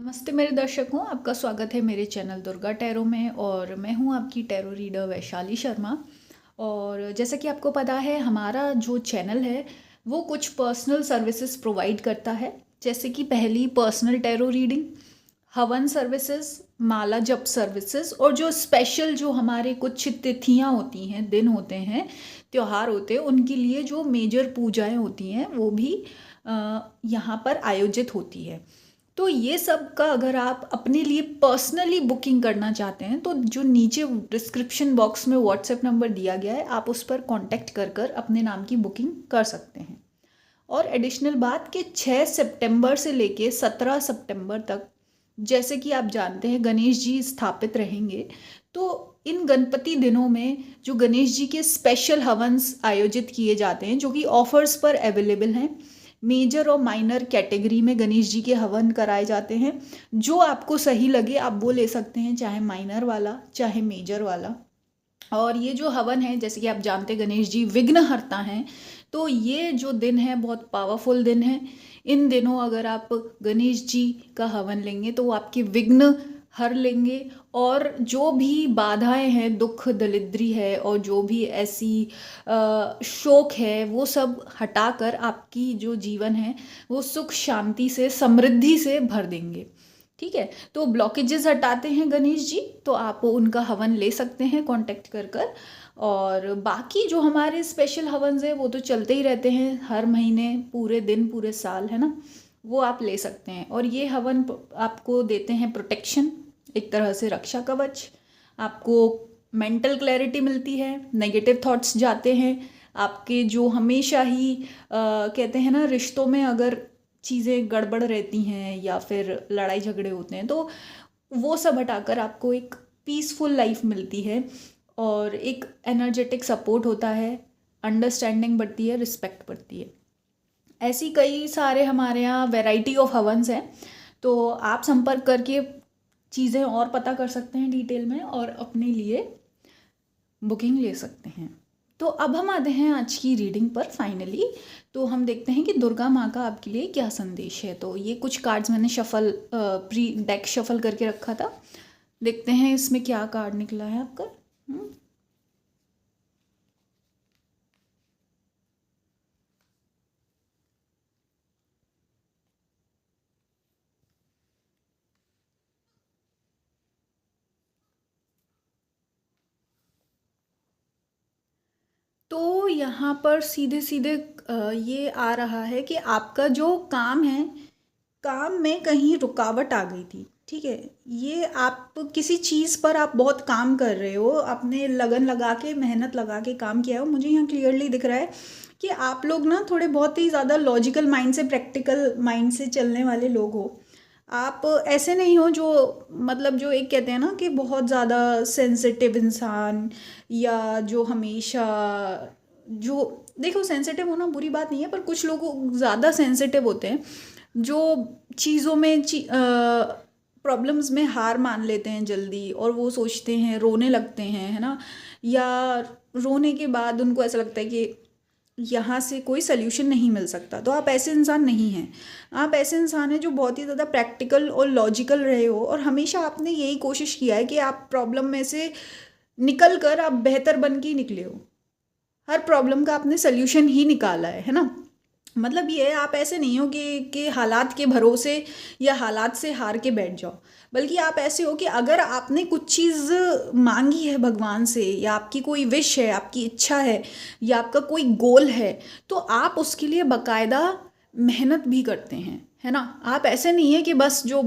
नमस्ते मेरे दर्शकों, आपका स्वागत है मेरे चैनल दुर्गा टैरो में। और मैं हूं आपकी टैरो रीडर वैशाली शर्मा। और जैसा कि आपको पता है, हमारा जो चैनल है वो कुछ पर्सनल सर्विसेज प्रोवाइड करता है, जैसे कि पहली पर्सनल टैरो रीडिंग, हवन सर्विसेज, माला जप सर्विसेज, और जो स्पेशल जो हमारे कुछ तिथियां होती हैं, दिन होते हैं, त्योहार होते हैं, उनके लिए जो मेजर पूजाएं होती हैं वो भी यहाँ पर आयोजित होती है। तो ये सब का अगर आप अपने लिए पर्सनली बुकिंग करना चाहते हैं तो जो नीचे डिस्क्रिप्शन बॉक्स में व्हाट्सएप नंबर दिया गया है, आप उस पर कांटेक्ट कर कर अपने नाम की बुकिंग कर सकते हैं। और एडिशनल बात कि 6 सितंबर से लेके 17 सितंबर तक, जैसे कि आप जानते हैं, गणेश जी स्थापित रहेंगे। तो इन गणपति दिनों में जो गणेश जी के स्पेशल हवन्स आयोजित किए जाते हैं, जो कि ऑफर्स पर अवेलेबल हैं। मेजर और माइनर कैटेगरी में गणेश जी के हवन कराए जाते हैं। जो आपको सही लगे आप वो ले सकते हैं, चाहे माइनर वाला चाहे मेजर वाला। और ये जो हवन है, जैसे कि आप जानते हैं, गणेश जी विघ्नहर्ता हैं। तो ये जो दिन है बहुत पावरफुल दिन है। इन दिनों अगर आप गणेश जी का हवन लेंगे तो वो आपके विघ्न हर लेंगे। और जो भी बाधाएं हैं, दुख दरिद्री है और जो भी ऐसी शोक है, वो सब हटाकर आपकी जो जीवन है वो सुख शांति से समृद्धि से भर देंगे। ठीक है, तो ब्लॉकेजेस हटाते हैं गणेश जी, तो आप उनका हवन ले सकते हैं कांटेक्ट कर कर। और बाकी जो हमारे स्पेशल हवन्स है वो तो चलते ही रहते हैं, हर महीने, पूरे दिन, पूरे साल, है ना। वो आप ले सकते हैं। और ये हवन आपको देते हैं प्रोटेक्शन, एक तरह से रक्षा कवच। आपको मेंटल क्लैरिटी मिलती है, नेगेटिव थॉट्स जाते हैं आपके, जो हमेशा ही कहते हैं ना, रिश्तों में अगर चीज़ें गड़बड़ रहती हैं या फिर लड़ाई झगड़े होते हैं, तो वो सब हटाकर आपको एक पीसफुल लाइफ मिलती है। और एक एनर्जेटिक सपोर्ट होता है, अंडरस्टैंडिंग बढ़ती है, रिस्पेक्ट बढ़ती है। ऐसी कई सारे हमारे यहाँ वैरायटी ऑफ हवन्स हैं। तो आप संपर्क करके चीज़ें और पता कर सकते हैं डिटेल में और अपने लिए बुकिंग ले सकते हैं। तो अब हम आते हैं आज की रीडिंग पर फाइनली। तो हम देखते हैं कि दुर्गा माँ का आपके लिए क्या संदेश है। तो ये कुछ कार्ड्स मैंने शफल प्री डेक शफल करके रखा था। देखते हैं इसमें क्या कार्ड निकला है आपका। तो यहाँ पर सीधे सीधे ये आ रहा है कि आपका जो काम है, काम में कहीं रुकावट आ गई थी। ठीक है, ये आप किसी चीज़ पर आप बहुत काम कर रहे हो, आपने लगन लगा के, मेहनत लगा के काम किया हो। मुझे यहाँ क्लियरली दिख रहा है कि आप लोग ना थोड़े बहुत ही ज़्यादा लॉजिकल माइंड से, प्रैक्टिकल माइंड से चलने वाले लोग हो। आप ऐसे नहीं हो जो, मतलब जो एक कहते हैं ना कि बहुत ज़्यादा सेंसिटिव इंसान, या जो हमेशा, जो, देखो, सेंसिटिव होना बुरी बात नहीं है, पर कुछ लोग ज़्यादा सेंसिटिव होते हैं जो चीज़ों में प्रॉब्लम्स में हार मान लेते हैं जल्दी, और वो सोचते हैं, रोने लगते हैं, है ना। या रोने के बाद उनको ऐसा लगता है कि यहाँ से कोई सल्यूशन नहीं मिल सकता। तो आप ऐसे इंसान नहीं हैं। आप ऐसे इंसान हैं जो बहुत ही ज़्यादा प्रैक्टिकल और लॉजिकल रहे हो, और हमेशा आपने यही कोशिश किया है कि आप प्रॉब्लम में से निकल कर आप बेहतर बन के ही निकले हो। हर प्रॉब्लम का आपने सल्यूशन ही निकाला है ना। मतलब ये है, आप ऐसे नहीं हो कि हालात के भरोसे या हालात से हार के बैठ जाओ, बल्कि आप ऐसे हो कि अगर आपने कुछ चीज़ मांगी है भगवान से, या आपकी कोई विश है, आपकी इच्छा है, या आपका कोई गोल है, तो आप उसके लिए बाकायदा मेहनत भी करते हैं, है ना। आप ऐसे नहीं है कि बस जो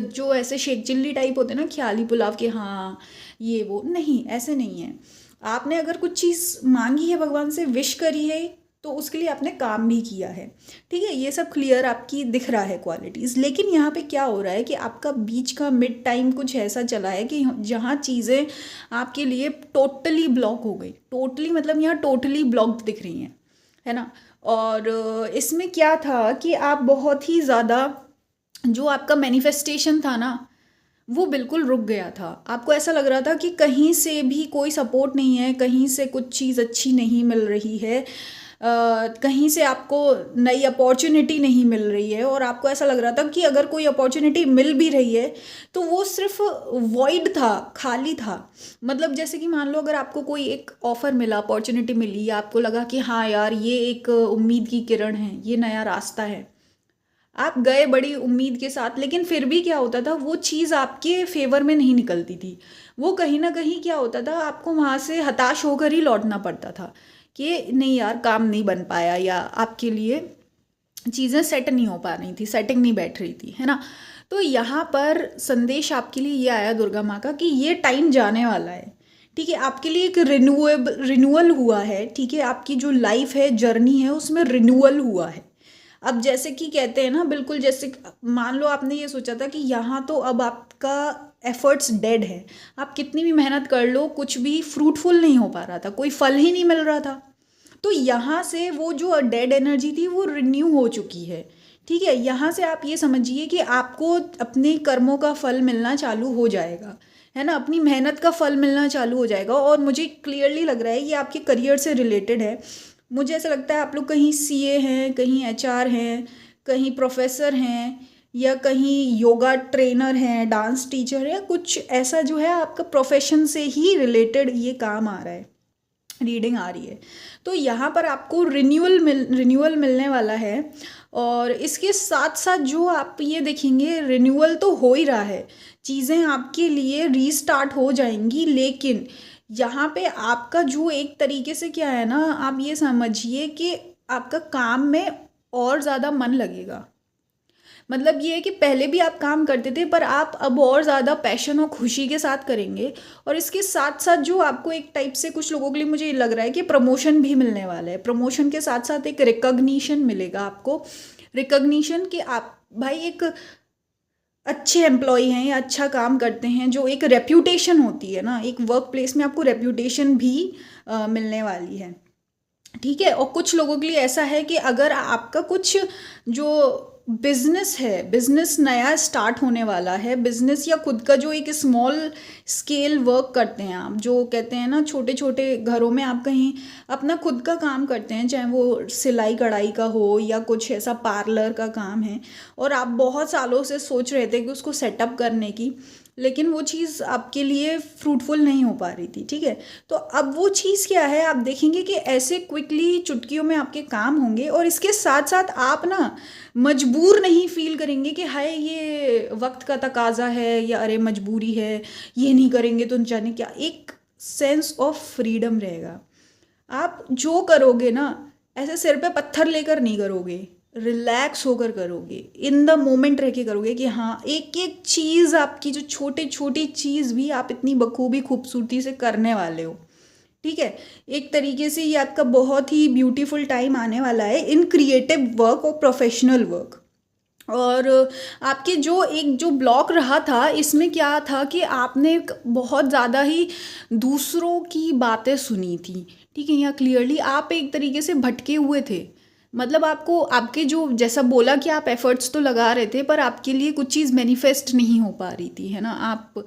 जो ऐसे शेख चिल्ली टाइप होते हैं ना, ख्याली पुलाव के, हाँ ये वो, नहीं, ऐसे नहीं है। आपने अगर कुछ चीज़ मांगी है भगवान से, विश करी है, तो उसके लिए आपने काम भी किया है। ठीक है, ये सब क्लियर आपकी दिख रहा है क्वालिटीज़। लेकिन यहाँ पे क्या हो रहा है कि आपका बीच का मिड टाइम कुछ ऐसा चला है कि जहाँ चीज़ें आपके लिए टोटली ब्लॉक हो गई। टोटली मतलब यहाँ टोटली ब्लॉक्ड दिख रही हैं, है ना। और इसमें क्या था कि आप बहुत ही ज़्यादा, जो आपका मैनिफेस्टेशन था ना, वो बिल्कुल रुक गया था। आपको ऐसा लग रहा था कि कहीं से भी कोई सपोर्ट नहीं है, कहीं से कुछ चीज़ अच्छी नहीं मिल रही है। कहीं से आपको नई अपॉर्चुनिटी नहीं मिल रही है और आपको ऐसा लग रहा था कि अगर कोई अपॉर्चुनिटी मिल भी रही है तो वो सिर्फ वॉइड था, खाली था। मतलब जैसे कि मान लो अगर आपको कोई एक ऑफ़र मिला, अपॉर्चुनिटी मिली, आपको लगा कि हाँ यार ये एक उम्मीद की किरण है, ये नया रास्ता है, आप गए बड़ी उम्मीद के साथ, लेकिन फिर भी क्या होता था, वो चीज़ आपके फेवर में नहीं निकलती थी। वो कहीं ना कहीं क्या होता था, आपको वहाँ से हताश होकर ही लौटना पड़ता था कि नहीं यार काम नहीं बन पाया, या आपके लिए चीज़ें सेट नहीं हो पा रही थी, सेटिंग नहीं बैठ रही थी, है ना। तो यहाँ पर संदेश आपके लिए ये आया दुर्गा माँ का कि ये टाइम जाने वाला है, ठीक है। आपके लिए एक रिन्यूअल हुआ है, ठीक है। आपकी जो लाइफ है, जर्नी है, उसमें रिन्यूअल हुआ है। अब जैसे कि कहते हैं ना, बिल्कुल जैसे मान लो आपने ये सोचा था कि यहाँ तो अब आपका एफर्ट्स डेड है, आप कितनी भी मेहनत कर लो कुछ भी फ्रूटफुल नहीं हो पा रहा था, कोई फल ही नहीं मिल रहा था। तो यहाँ से वो जो डेड एनर्जी थी वो रिन्यू हो चुकी है, ठीक है। यहाँ से आप ये समझिए कि आपको अपने कर्मों का फल मिलना चालू हो जाएगा, है ना, अपनी मेहनत का फल मिलना चालू हो जाएगा। और मुझे क्लियरली लग रहा है ये आपके करियर से रिलेटेड है। मुझे ऐसा लगता है आप लोग कहीं सीए हैं, कहीं एचआर हैं, कहीं प्रोफेसर हैं, या कहीं योगा ट्रेनर हैं, डांस टीचर है, कुछ ऐसा जो है आपका प्रोफेशन से ही रिलेटेड ये काम आ रहा है, रीडिंग आ रही है। तो यहाँ पर आपको रिन्यूअल मिलने वाला है। और इसके साथ साथ जो आप ये देखेंगे, रिन्यूअल तो हो ही रहा है, चीज़ें आपके लिए रीस्टार्ट हो जाएंगी, लेकिन यहाँ पे आपका जो एक तरीके से क्या है ना, आप ये समझिए कि आपका काम में और ज़्यादा मन लगेगा। मतलब ये है कि पहले भी आप काम करते थे, पर आप अब और ज़्यादा पैशन और खुशी के साथ करेंगे। और इसके साथ साथ जो आपको एक टाइप से कुछ लोगों के लिए मुझे लग रहा है कि प्रमोशन भी मिलने वाला है। प्रमोशन के साथ साथ एक रिकॉग्निशन मिलेगा आपको, रिकॉग्निशन कि आप भाई एक अच्छे एम्प्लॉय हैं या अच्छा काम करते हैं, जो एक रेप्यूटेशन होती है ना, एक वर्क प्लेस में आपको रेप्यूटेशन भी मिलने वाली है, ठीक है। और कुछ लोगों के लिए ऐसा है कि अगर आपका कुछ जो बिजनेस है, बिजनेस नया स्टार्ट होने वाला है, बिजनेस या खुद का जो एक स्मॉल स्केल वर्क करते हैं आप, जो कहते हैं ना छोटे छोटे घरों में आप कहीं अपना खुद का काम करते हैं, चाहे वो सिलाई कढ़ाई का हो या कुछ ऐसा पार्लर का काम है, और आप बहुत सालों से सोच रहे थे कि उसको सेटअप करने की, लेकिन वो चीज़ आपके लिए फ्रूटफुल नहीं हो पा रही थी, ठीक है। तो अब वो चीज़ क्या है, आप देखेंगे कि ऐसे क्विकली चुटकियों में आपके काम होंगे। और इसके साथ साथ आप ना मजबूर नहीं फील करेंगे कि हाय ये वक्त का तकाजा है, या अरे मजबूरी है, ये नहीं करेंगे तो जाने क्या। एक सेंस ऑफ फ्रीडम रहेगा। आप जो करोगे ना, ऐसे सिर पे पत्थर लेकर नहीं करोगे, रिलैक्स होकर करोगे, इन द मोमेंट रह के करोगे कि हाँ एक एक चीज़ आपकी, जो छोटी छोटी चीज़ भी आप इतनी बखूबी खूबसूरती से करने वाले हो, ठीक है। एक तरीके से ये आपका बहुत ही ब्यूटीफुल टाइम आने वाला है इन क्रिएटिव वर्क और प्रोफेशनल वर्क। और आपके जो ब्लॉक रहा था, इसमें क्या था कि आपने एक बहुत ज़्यादा ही दूसरों की बातें सुनी थी, ठीक है। यहाँ क्लियरली आप एक तरीके से भटके हुए थे। मतलब आपको आपके जो जैसा बोला कि आप एफर्ट्स तो लगा रहे थे, पर आपके लिए कुछ चीज़ मैनिफेस्ट नहीं हो पा रही थी, है ना। आप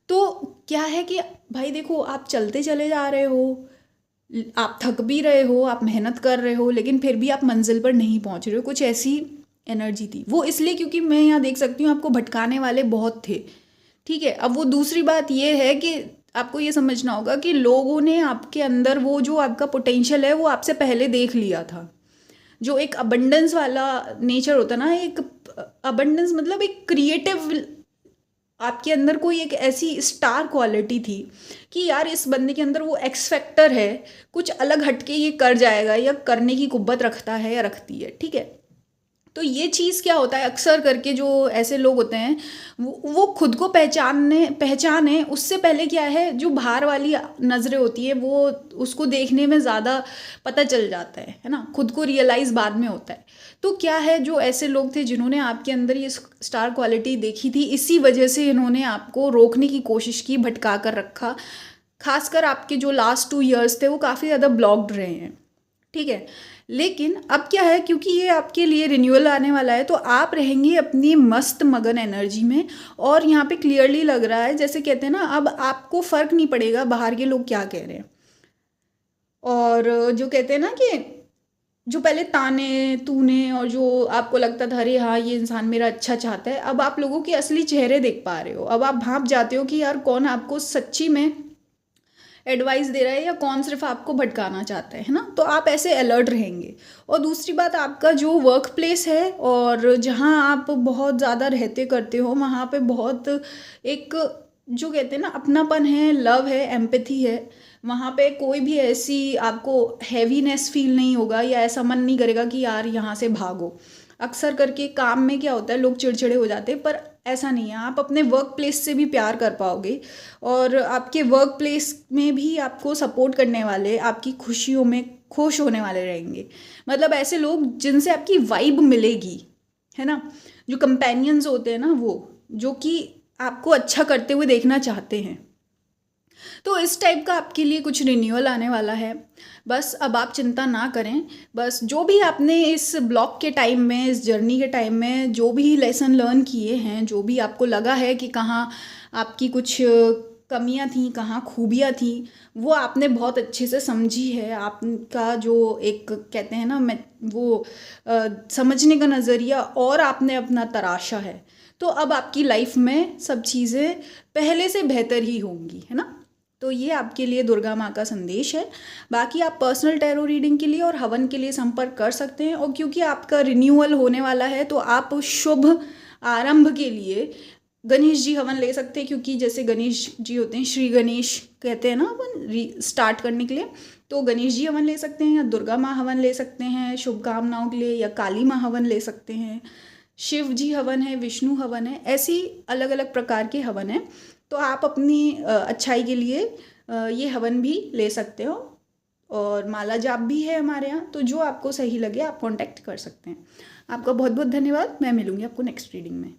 तो क्या है कि भाई देखो, आप चलते चले जा रहे हो, आप थक भी रहे हो, आप मेहनत कर रहे हो, लेकिन फिर भी आप मंजिल पर नहीं पहुंच रहे हो। कुछ ऐसी एनर्जी थी वो, इसलिए क्योंकि मैं यहाँ देख सकती हूँ आपको भटकाने वाले बहुत थे, ठीक है। अब वो दूसरी बात ये है कि आपको ये समझना होगा कि लोगों ने आपके अंदर वो जो आपका पोटेंशियल है वो आपसे पहले देख लिया था। जो एक अबंडेंस वाला नेचर होता ना, एक अबंडेंस मतलब एक क्रिएटिव, आपके अंदर कोई एक ऐसी स्टार क्वालिटी थी कि यार इस बंदे के अंदर वो एक्स फैक्टर है, कुछ अलग हटके ये कर जाएगा, या करने की कुव्वत रखता है या रखती है, ठीक है। तो ये चीज़ क्या होता है, अक्सर करके जो ऐसे लोग होते हैं वो खुद को पहचाने उससे पहले क्या है, जो बाहर वाली नज़रें होती है वो उसको देखने में ज़्यादा पता चल जाता है ना, खुद को रियलाइज़ बाद में होता है। तो क्या है, जो ऐसे लोग थे जिन्होंने आपके अंदर ये स्टार क्वालिटी देखी थी, इसी वजह से इन्होंने आपको रोकने की कोशिश की, भटका कर रखा। खासकर आपके जो लास्ट 2 ईयर्स थे वो काफ़ी ज़्यादा ब्लॉक्ड रहे हैं, ठीक है। लेकिन अब क्या है, क्योंकि ये आपके लिए रिन्यूअल आने वाला है, तो आप रहेंगे अपनी मस्त मगन एनर्जी में। और यहाँ पे क्लियरली लग रहा है, जैसे कहते हैं ना, अब आपको फ़र्क नहीं पड़ेगा बाहर के लोग क्या कह रहे हैं। और जो कहते हैं ना कि जो पहले ताने तूने और जो आपको लगता था अरे हाँ ये इंसान मेरा अच्छा चाहता है, अब आप लोगों के असली चेहरे देख पा रहे हो। अब आप भांप जाते हो कि यार कौन आपको सच्ची में एडवाइस दे रहा है या कौन सिर्फ आपको भटकाना चाहता है ना। तो आप ऐसे अलर्ट रहेंगे। और दूसरी बात, आपका जो वर्क प्लेस है और जहाँ आप बहुत ज़्यादा रहते करते हो, वहाँ पे बहुत एक जो कहते हैं ना अपनापन है, लव है, एम्पैथी है। वहाँ पे कोई भी ऐसी आपको हैवीनेस फील नहीं होगा या ऐसा मन नहीं करेगा कि यार यहाँ से भागो। अक्सर करके काम में क्या होता है, लोग चिड़चिड़े हो जाते हैं, पर ऐसा नहीं है। आप अपने वर्क प्लेस से भी प्यार कर पाओगे और आपके वर्क प्लेस में भी आपको सपोर्ट करने वाले, आपकी खुशियों में खुश होने वाले रहेंगे। मतलब ऐसे लोग जिनसे आपकी वाइब मिलेगी, है ना। जो कंपेनियंस होते हैं ना, वो जो कि आपको अच्छा करते हुए देखना चाहते हैं। तो इस टाइप का आपके लिए कुछ रिन्यूअल आने वाला है। बस अब आप चिंता ना करें। बस जो भी आपने इस ब्लॉक के टाइम में, इस जर्नी के टाइम में जो भी लेसन लर्न किए हैं, जो भी आपको लगा है कि कहाँ आपकी कुछ कमियां थी, कहाँ खूबियां थी, वो आपने बहुत अच्छे से समझी है। आपका जो एक कहते हैं ना, मैं वो समझने का नज़रिया और आपने अपना तराशा है। तो अब आपकी लाइफ में सब चीज़ें पहले से बेहतर ही होंगी, है ना। तो ये आपके लिए दुर्गा माँ का संदेश है। बाकी आप पर्सनल टैरो रीडिंग के लिए और हवन के लिए संपर्क कर सकते हैं। और क्योंकि आपका रिन्यूअल होने वाला है, तो आप शुभ आरंभ के लिए गणेश जी हवन ले सकते हैं। क्योंकि जैसे गणेश जी होते हैं, श्री गणेश कहते हैं ना अपन स्टार्ट करने के लिए, तो गणेश जी हवन ले सकते हैं या दुर्गा माँ हवन ले सकते हैं शुभकामनाओं के लिए, या काली माँ हवन ले सकते हैं, शिव जी हवन है, विष्णु हवन है, ऐसी अलग अलग प्रकार के हवन है। तो आप अपनी अच्छाई के लिए ये हवन भी ले सकते हो। और माला जाप भी है हमारे यहाँ। तो जो आपको सही लगे आप कांटेक्ट कर सकते हैं। आपका बहुत बहुत धन्यवाद। मैं मिलूँगी आपको नेक्स्ट रीडिंग में।